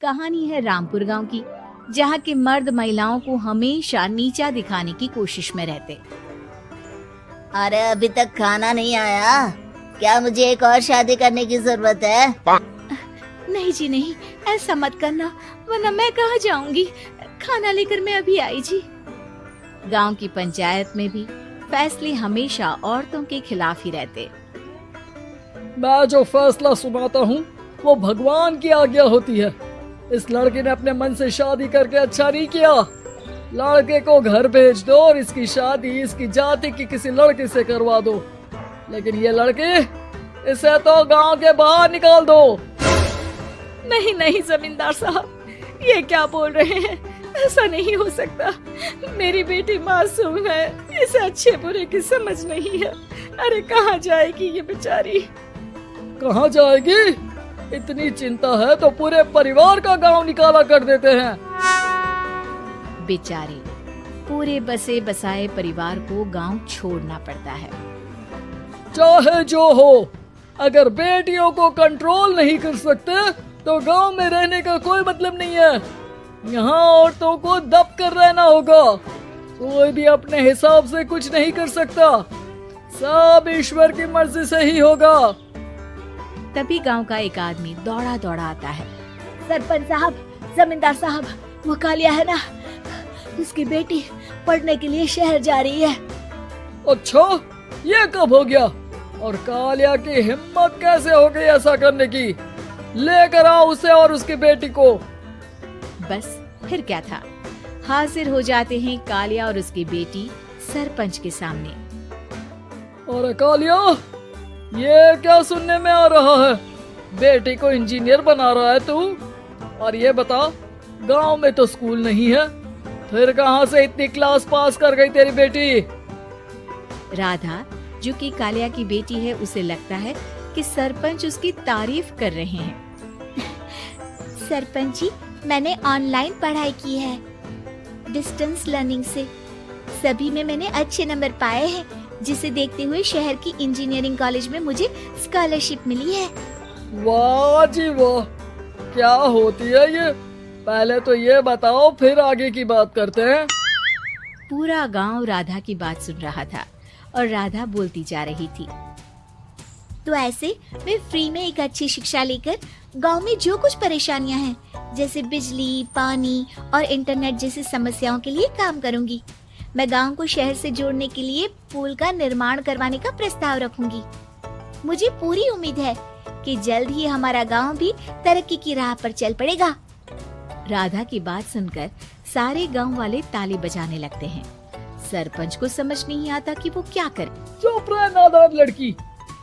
कहानी है रामपुर गांव की, जहां के मर्द महिलाओं को हमेशा नीचा दिखाने की कोशिश में रहते। अरे अभी तक खाना नहीं आया, क्या मुझे एक और शादी करने की जरूरत है? नहीं जी नहीं, ऐसा मत करना, वरना मैं कहाँ जाऊंगी। खाना लेकर मैं अभी आई जी। गांव की पंचायत में भी फैसले हमेशा औरतों के खिलाफ ही रहते। मैं जो फैसला सुनाता हूँ वो भगवान की आज्ञा होती है। इस लड़के ने अपने मन से शादी करके अच्छा नहीं किया। लड़के को घर भेज दो और इसकी शादी इसकी जाति की किसी लड़के से करवा दो, लेकिन ये लड़के, इसे तो गांव के बाहर निकाल दो। नहीं नहीं जमींदार साहब, ये क्या बोल रहे हैं? ऐसा नहीं हो सकता। मेरी बेटी मासूम है, इसे अच्छे बुरे की समझ नहीं है। अरे कहाँ जाएगी ये बेचारी? कहाँ जाएगी? इतनी चिंता है तो पूरे परिवार का गांव निकाला कर देते हैं। बेचारे पूरे बसे बसाए परिवार को गांव छोड़ना पड़ता है। चाहे जो हो, अगर बेटियों को कंट्रोल नहीं कर सकते तो गांव में रहने का कोई मतलब नहीं है। यहाँ औरतों को दब कर रहना होगा। कोई भी अपने हिसाब से कुछ नहीं कर सकता, सब ईश्वर की मर्जी से ही होगा। तभी गांव का एक आदमी दौड़ा दौड़ा आता है। सरपंच साहब, जमींदार साहब, वो कालिया है ना, उसकी बेटी पढ़ने के लिए शहर जा रही है। अच्छा, ये कब हो गया? और कालिया की हिम्मत कैसे हो गई ऐसा करने की? लेकर आओ उसे और उसकी बेटी को। बस फिर क्या था, हाजिर हो जाते हैं कालिया और उसकी बेटी सरपंच के सामने। और कालिया, ये क्या सुनने में आ रहा है? बेटी को इंजीनियर बना रहा है तू? और ये बता, गांव में तो स्कूल नहीं है, फिर कहां से इतनी क्लास पास कर गई तेरी बेटी? राधा, जो कि कालिया की बेटी है, उसे लगता है कि सरपंच उसकी तारीफ कर रहे हैं। सरपंच जी, मैंने ऑनलाइन पढ़ाई की है, डिस्टेंस लर्निंग से। सभी में मैंने अच्छे नंबर पाए हैं, जिसे देखते हुए शहर की इंजीनियरिंग कॉलेज में मुझे स्कॉलरशिप मिली है। वाह जी वाह, क्या होती है ये? पहले तो ये बताओ, फिर आगे की बात करते हैं। पूरा गांव राधा की बात सुन रहा था और राधा बोलती जा रही थी। तो ऐसे मैं फ्री में एक अच्छी शिक्षा लेकर गांव में जो कुछ परेशानियां हैं, जैसे बिजली, पानी और इंटरनेट जैसी समस्याओं के लिए काम करूंगी। मैं गांव को शहर से जोड़ने के लिए पुल का निर्माण करवाने का प्रस्ताव रखूंगी। मुझे पूरी उम्मीद है कि जल्द ही हमारा गांव भी तरक्की की राह पर चल पड़ेगा। राधा की बात सुनकर सारे गांव वाले ताली बजाने लगते हैं। सरपंच को समझ नहीं आता कि वो क्या करे। चुप रह नादान लड़की,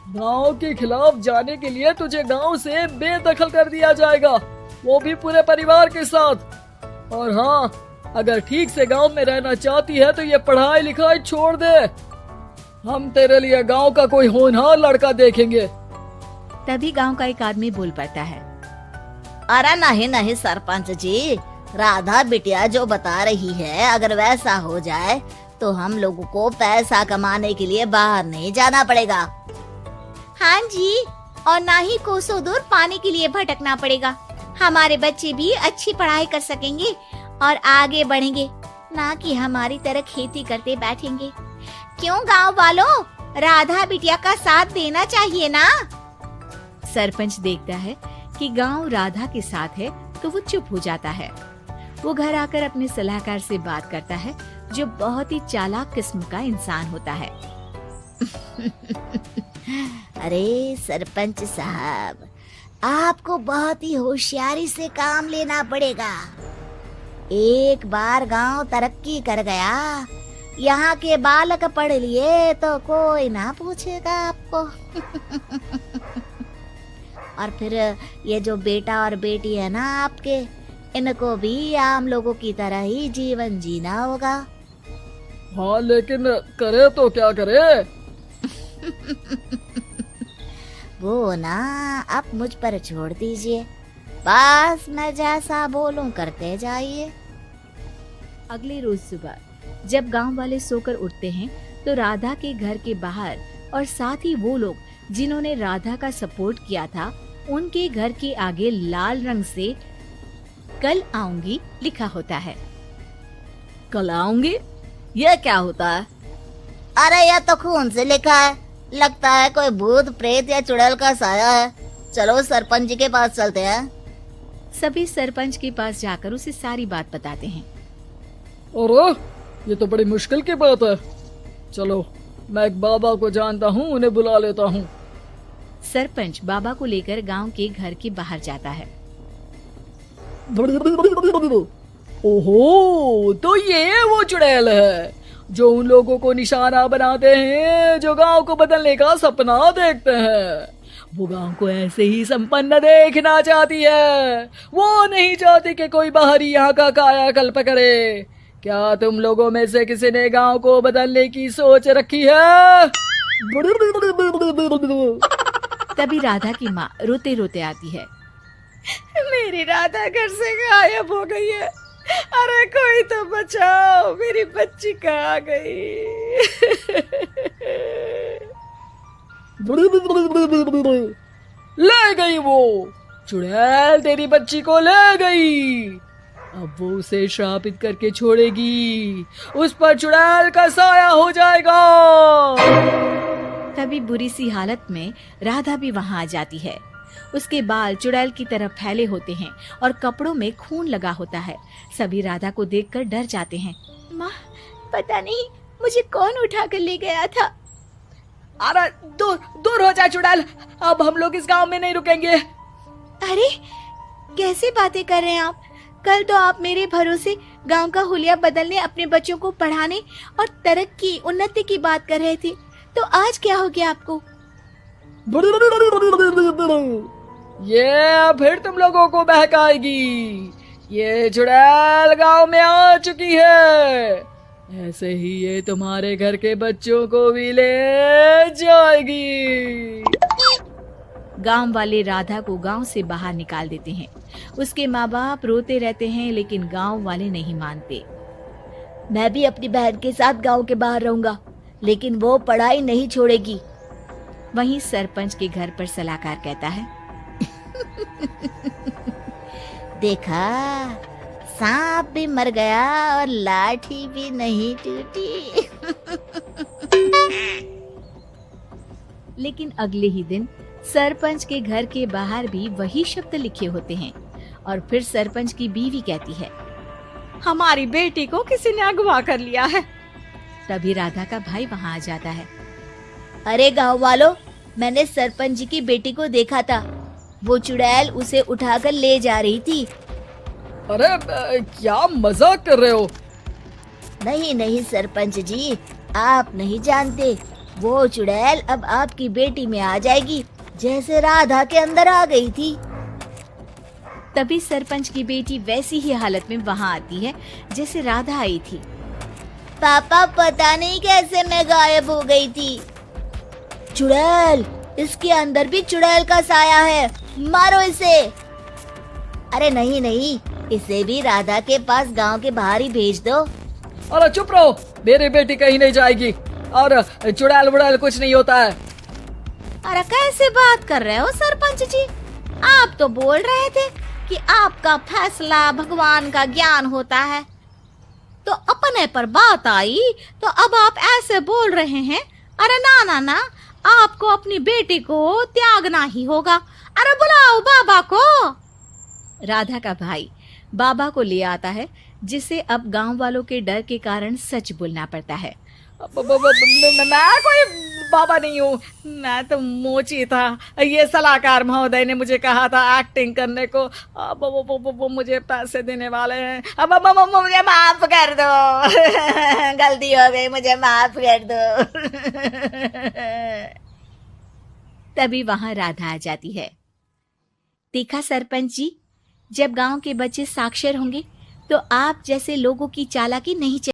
गांव के खिलाफ जाने के लिए तुझे गांव से बेदखल कर दिया जाएगा, वो भी पूरे परिवार के साथ। और हाँ, अगर ठीक से गांव में रहना चाहती है तो ये पढ़ाई लिखाई छोड़ दे। हम तेरे लिए गांव का कोई होनहार लड़का देखेंगे। तभी गांव का एक आदमी बोल पड़ता है। अरे नहीं नहीं सरपंच जी, राधा बिटिया जो बता रही है, अगर वैसा हो जाए तो हम लोगों को पैसा कमाने के लिए बाहर नहीं जाना पड़ेगा। हाँ जी, और ना ही कोसों दूर पानी के लिए भटकना पड़ेगा। हमारे बच्चे भी अच्छी पढ़ाई कर सकेंगे और आगे बढ़ेंगे, ना कि हमारी तरह खेती करते बैठेंगे। क्यों गांव वालों, राधा बिटिया का साथ देना चाहिए ना। सरपंच देखता है कि गांव राधा के साथ है तो वो चुप हो जाता है। वो घर आकर अपने सलाहकार से बात करता है, जो बहुत ही चालाक किस्म का इंसान होता है। अरे सरपंच साहब, आपको बहुत ही होशियारी से काम लेना पड़ेगा। एक बार गांव तरक्की कर गया, यहाँ के बालक पढ़ लिए तो कोई ना पूछेगा आपको। और फिर ये जो बेटा और बेटी है ना आपके, इनको भी आम लोगों की तरह ही जीवन जीना होगा। हाँ, लेकिन करे तो क्या करे? वो ना आप मुझ पर छोड़ दीजिए, बस मैं जैसा बोलूं करते जाइए। अगले रोज सुबह जब गांव वाले सोकर उठते हैं तो राधा के घर के बाहर और साथ ही वो लोग जिन्होंने राधा का सपोर्ट किया था, उनके घर के आगे लाल रंग से कल आऊंगी लिखा होता है। कल आऊंगी, ये क्या होता है? अरे यह तो खून से लिखा है, लगता है कोई भूत प्रेत या चुड़ैल का साया है। चलो सरपंच जी के पास चलते हैं। सभी सरपंच के पास जाकर उसे सारी बात बताते हैं। अरे ये तो बड़ी मुश्किल की बात है। चलो मैं एक बाबा को जानता हूँ, उन्हें बुला लेता हूँ। सरपंच बाबा को लेकर गांव के घर के बाहर जाता है। ओहो, तो ये वो चुड़ैल है जो उन लोगों को निशाना बनाते हैं जो गांव को बदलने का सपना देखते हैं। वो गांव को ऐसे ही संपन्न देखना चाहती है, वो नहीं चाहती कि कोई बाहरी यहाँ का कायाकल्प करे। क्या तुम लोगों में से किसी ने गांव को बदलने की सोच रखी है? तभी राधा की माँ रोते रोते आती है। मेरी राधा घर से गायब हो गई है। अरे कोई तो बचाओ, मेरी बच्ची कहाँ गई? ले गई वो चुड़ैल, तेरी बच्ची को ले गई। अब वो उसे श्रापित करके छोड़ेगी, उस पर चुड़ैल का साया हो जाएगा। तभी बुरी सी हालत में राधा भी वहां आ जाती है। उसके बाल चुड़ैल की तरह फैले होते हैं और कपड़ों में खून लगा होता है। सभी राधा को देखकर डर जाते हैं। माँ, पता नहीं मुझे कौन उठा कर ले गया था। अरे दूर दूर हो जा चुड़ैल, अब हम लोग इस गांव में नहीं रुकेंगे। अरे कैसे बातें कर रहे हैं आप? कल तो आप मेरे भरोसे गांव का हुलिया बदलने, अपने बच्चों को पढ़ाने और तरक्की उन्नति की बात कर रहे थे, तो आज क्या हो गया आपको? ये फिर तुम लोगों को बहकाएगी। ये चुड़ैल गांव में आ चुकी है, ऐसे ही ये तुम्हारे घर के बच्चों को भी ले जाएगी। गांव वाले राधा को गांव से बाहर निकाल देते हैं। उसके माँ बाप रोते रहते हैं, लेकिन गांव वाले नहीं मानते। मैं भी अपनी बहन के साथ गांव के बाहर रहूंगा, लेकिन वो पढ़ाई नहीं छोड़ेगी। वहीं सरपंच के घर पर सलाहकार कहता है। देखा, सांप भी मर गया और लाठी भी नहीं टूटी। लेकिन अगले ही दिन सरपंच के घर के बाहर भी वही शब्द लिखे होते हैं और फिर सरपंच की बीवी कहती है, हमारी बेटी को किसी ने अगवा कर लिया है। तभी राधा का भाई वहां आ जाता है। अरे गांव वालों, मैंने सरपंच जी की बेटी को देखा था। वो चुड़ैल उसे उठाकर ले जा रही थी। अरे क्या मजाक कर रहे हो? नहीं नहीं सरपंच जी, आप नहीं जानते। वो चुड़ैल अब आपकी बेटी में आ जाएगी, जैसे राधा के अंदर आ गई थी। तभी सरपंच की बेटी वैसी ही हालत में वहां आती है जैसे राधा आई थी। पापा, पता नहीं कैसे मैं गायब हो गई थी। चुड़ैल, इसके अंदर भी चुड़ैल का साया है, मारो इसे। अरे नहीं नहीं, इसे भी राधा के पास गांव के बाहर ही भेज दो। अरे चुप रहो, मेरी बेटी कहीं नहीं जाएगी और चुड़ैल वुड़ैल कुछ नहीं होता है। अरे कैसे बात कर रहे हो सरपंच जी? आप तो बोल रहे थे कि आपका फैसला भगवान का ज्ञान होता है, तो अपने पर बात आई तो अब आप ऐसे बोल रहे हैं। अरे ना ना ना, आपको अपनी बेटी को त्यागना ही होगा। अरे बुलाओ बाबा को। राधा का भाई बाबा को ले आता है, जिसे अब गांव वालों के डर के कारण सच बोलना पड़ता है। मैं कोई बाबा नहीं हूँ, मैं तो मोची था। ये सलाहकार महोदय ने मुझे कहा था एक्टिंग करने को। अब वो मुझे पैसे देने वाले हैं। अब मुझे माफ कर दो। गलती हो गई, मुझे माफ कर दो। तभी वहां राधा आ जाती है। देखा सरपंच जी, जब गांव के बच्चे साक्षर होंगे तो आप जैसे लोगों की चालाकी नहीं